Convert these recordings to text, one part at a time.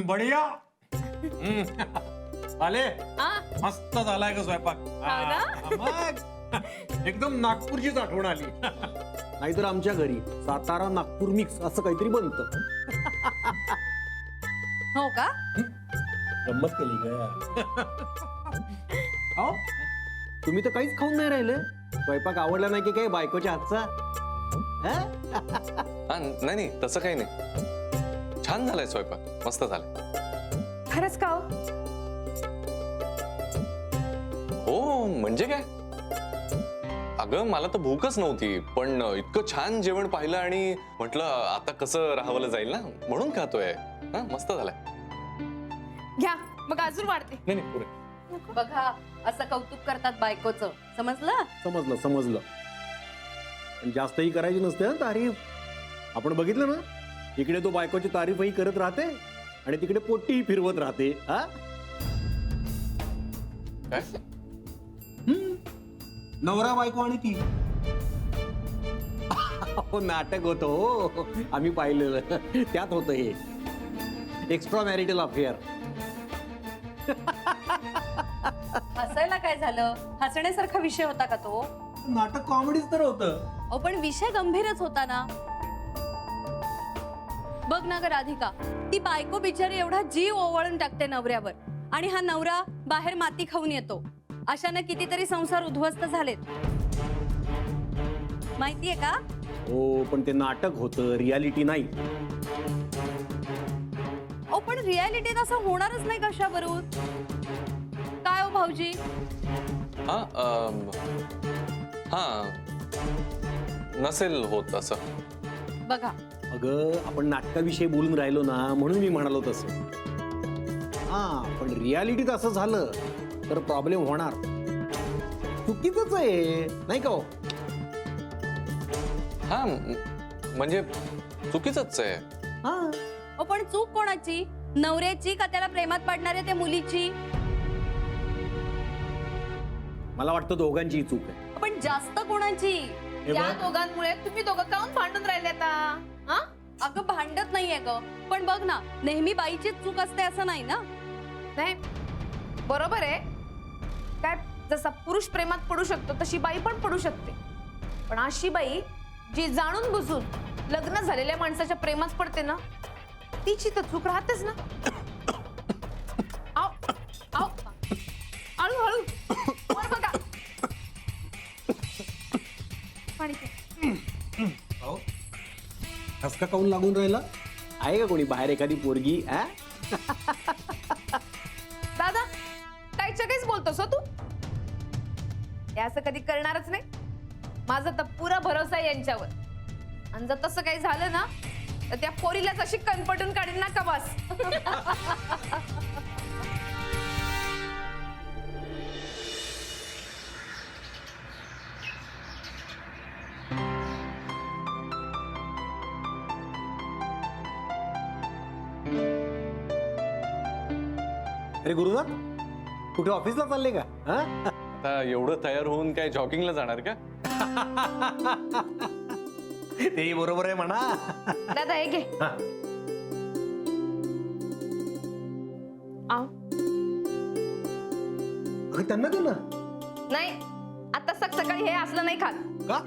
बढिया आले आ? मस्त झालाय का स्वयंपाक हा ना? मग एकदम नागपूरचीच आठवण आली. नाहीतर आमच्या घरी सातारा नागपूर मिक्स असं काहीतरी बनतं. हो का? गंमत केली ग. अहो, तुम्ही तर काहीच खाऊन नाही राहिले. स्वयंपाक आवडला नाही की काय बायकोच्या हातचा? हं? हा नाही नाही तसं काही नाही. छान झालाय स्वयंपाक, मस्त झालाय. खरंच का हो? हो म्हणजे काय, अगं मला तर भूकच नव्हती, पण इतकं छान जेवण पाहिलं आणि म्हटलं आता कसं राहावलं जाईल ना, म्हणून खातोय. हा मस्त झालाय. घ्या मग अजून वाढते. नाही नाही पुरे. बघा असं कौतुक करतात बायकोचं, समजलं? समजलं समजलं. पण जास्तही करायची नसते ना तारीफ. आपण बघितलं ना, इकडे तो बायकोची तारीफही करत राहते आणि तिकडे पोट्टीही फिरवत राहते. हा काय नवरा बायको आणि ती हो नाटक होतं हो, आम्ही पाहिलेलं. त्यात होतं हे एक्स्ट्रा मॅरिटल अफेअर. हसायला काय झालं? हसण्यासारखा विषय होता का तो? नाटक कॉमेडीच तर होतं. अहो पण विषय गंभीरच होता ना. बघ ना ग राधिका, ती बायको बिचारी एवढा जीव ओवाळून टाकते नवऱ्यावर आणि हा नवरा बाहेर माती खाऊन येतो. अशानं कितीतरी संसार उद्ध्वस्त झालेत, माहितीये का? हो पण ते नाटक होतं, रियालिटी नाही. अहो पण रियालिटीत असं होणारच नाही कशावरून. काय हो भाऊजी? हा हा नसेल होत असं. बघा अगं आपण नाटकाविषयी बोलून राहिलो ना, म्हणून मी म्हणालो तसं. हा पण रियालिटीत असं झालं तर प्रॉब्लेम होणार. चुकीचंच आहे नाही का हो? हा म्हणजे चुकीचंच आहे. हा अहो पण चूक कोणाची? नवऱ्याची का त्याला प्रेमात पडणाऱ्या त्या मुलीची? मला वाटतं दोघांचीही चूक आहे. पण जास्त कोणाची? हे या बघ, दोघांमुळे तुम्ही दोघं काऊन भांडून राहिले आता? हा? अगं भांडत नाहीये ग, पण बघ ना, नेहमी बाईचीच चूक असते असं नाही ना. नाही बरोबर आहे. काय जसा पुरुष प्रेमात पडू शकतो तशी बाई पण पडू शकते, पण अशी बाई जी जाणून बुजून लग्न झालेल्या माणसाच्या प्रेमात पडते ना, तिची तर चूक राहतेच ना. आव, आव. हळू हळू वर बघा. पाणी प्या. ठसका काऊन लागून राहिला? आहे का कोणी बाहेर एखादी पोरगी? आ? दादा काय चकेच बोलतोस हो तू? हे असं कधी करणारच नाही. माझा तर पुरा भरोसा आहे यांच्यावर. आणि जर तसं काही झालं ना तर त्या पोरीलाच अशी कणपटून काढीन ना का बस. अरे गुरुनाथ, कुठे ऑफिसला चालले का? हा? आता एवढं तयार होऊन काय जॉगिंगला जाणार का? तेही बरोबर आहे म्हणा. दादा हे घे. हा. आव. अगं, त्यांना दे ना. नाही आता सकाळी हे असलं नाही खात. का?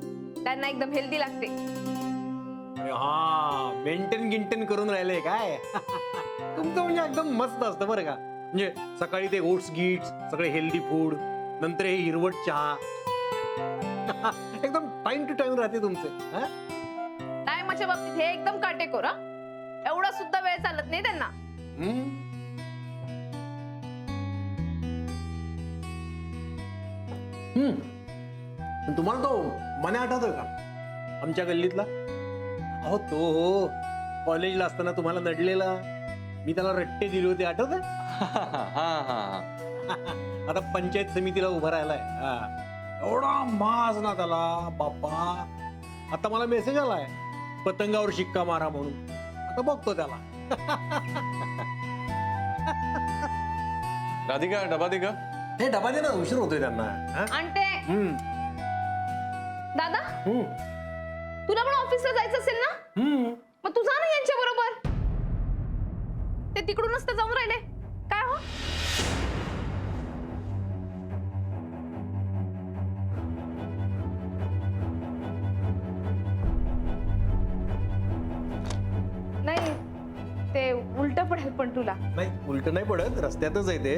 त्यांना एकदम हेल्दी लागते. अरे हा, मेंटेन गिंटेन करून राहिले काय? तुमचं म्हणजे एकदम मस्त असतं बरं का. म्हणजे सकाळी ते ओट्स गीट्स, सगळे हेल्दी फूड, नंतर हे हिरवट चहा. एकदम टाइम टू टाइम राहते तुमचे. हा? टायमाच्या बाबतीत हे एकदम काटेकोर. एवढा सुद्धा वेळ चालत नाही त्यांना. हम्म. पण तुम्हाला तो मने आठवतोय का, आमच्या गल्लीतला? अहो तो कॉलेजला असताना तुम्हाला नडलेला. मी त्याला रट्टे दिले होते, आठवत? हा हा. आता पंचायत समितीला उभा राहिलाय. हा. एवढा माज ना त्याला बाप्पा. आता मला मेसेज आलाय पतंगावर शिक्का मारा म्हणून. आता बघतो त्याला. राधिका डबा दे का? हे डबा दे ना, उशीर होतोय त्यांना. हा? आणते. हम्म. दादा हम्म. तुला पण ऑफिसला जायचं असेल ना, हम्म. मग तू जा ना यांच्या बरोबर. ते तिकडूनच तर जाऊन राहिले. काय हो? नाही ते उलट पडेल पण तुला. नाही उलट नाही पडत, रस्त्यातच आहे ते.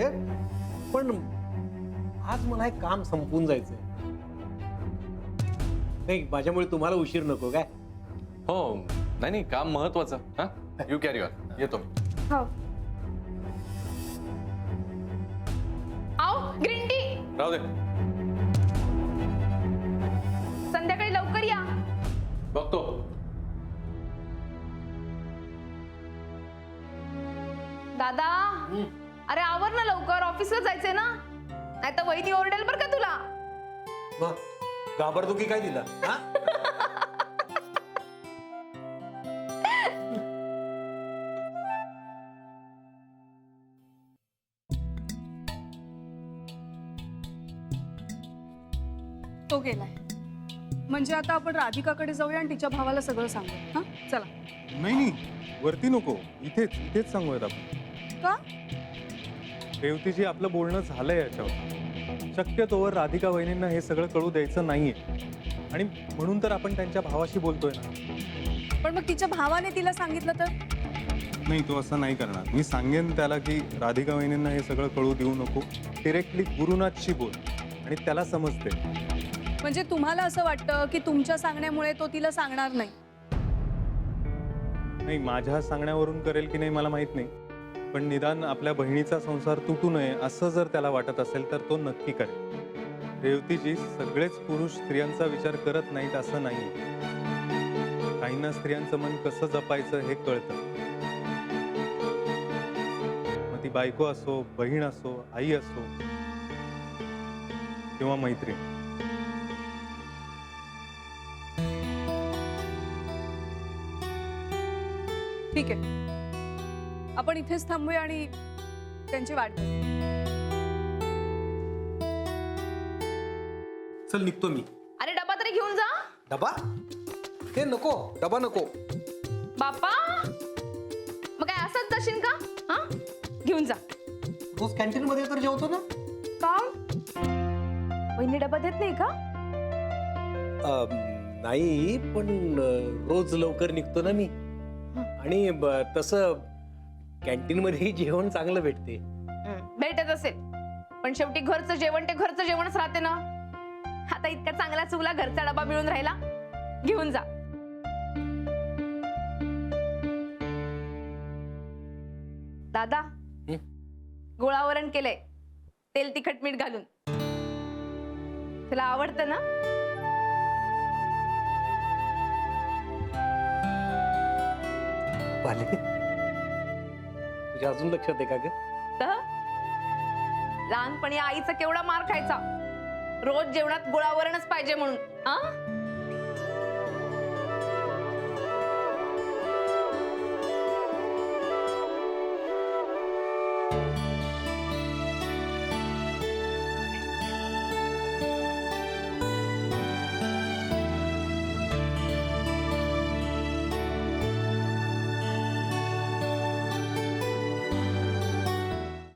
पण आज मला एक काम संपून जायचंय. नाही माझ्यामुळे तुम्हाला उशीर नको काय. हो नाही नाही, काम महत्वाचं. हा यू कॅरी ऑन, येतो मी. हो. आओ ग्रीन टी. राहू दे, संध्याकाळी लवकर या. बघतो. दादा अरे आवर ना लवकर, ऑफिसला जायचंय ना, नाही तर वहिनी ओरडेल बरं का तुला. मग घाबरतो की काय दिला हा? तो गेलाय. म्हणजे आता आपण राधिकाकडे जाऊया आणि तिच्या भावाला सगळं सांगू. हा चला. नाही नाही, वरती नको, इथेच सांगूयात आपण. का? रेवतीजी आपलं बोलणं झालंय याच्यावर. शक्यतोवर राधिका वहिनींना हे सगळं कळू द्यायचं नाहीये, आणि म्हणून तर आपण त्यांच्या भावाशी बोलतोय ना. पण मग तिच्या भावाने तिला सांगितलं तर? नाही, तो असं नाही करणार. मी सांगेन त्याला की राधिका वहिनींना हे सगळं कळू देऊ नको, डिरेक्टली गुरुनाथशी बोल, आणि त्याला समजते. म्हणजे तुम्हाला असं वाटतं की तुमच्या सांगण्यामुळे तो तिला सांगणार नाही? नाही, माझ्या सांगण्यावरून करेल की नाही मला माहित नाही, पण निदान आपल्या बहिणीचा संसार तुटू नये असं जर त्याला वाटत असेल तर तो नक्की करेल. रेवतीजी, सगळेच पुरुष स्त्रियांचा विचार करत नाहीत असं नाही. काहींना स्त्रियांचं मन कसं जपायचं हे कळतं. मग ती बायको असो, बहीण असो, आई असो किंवा मैत्रीण. ठीक आहे, आपण इथेच थांबूया आणि त्यांची वाट बघू. चल निघतो मी. अरे डबा तरी घेऊन जा. डबा? ते नको, डबा नको. बापा मग काय असंच जाशील का? हा घेऊन जा. रोज कॅन्टीन मध्ये तर जेवतो ना. का वहिनी डबा देत नाही का? नाही, पण रोज लवकर निघतो ना मी, आणि तसं कॅन्टीन मध्ये जेवण चांगलं भेटते. भेटत असेल, पण शेवटी घरचं जेवण ते घरचं जेवणच राहते ना. आता इतका चांगला चुगला घरचा डबा मिळून राहिला, घेऊन जा. दादा गोळावरण केलंय, तेल तिखट मीठ घालून. तुला आवडतं ना? पाले, तुझ्या अजून लक्षात आहे का ग? तर लहानपणी आईचा केवढा मार खायचा, रोज जेवणात गोळावरणच पाहिजे म्हणून.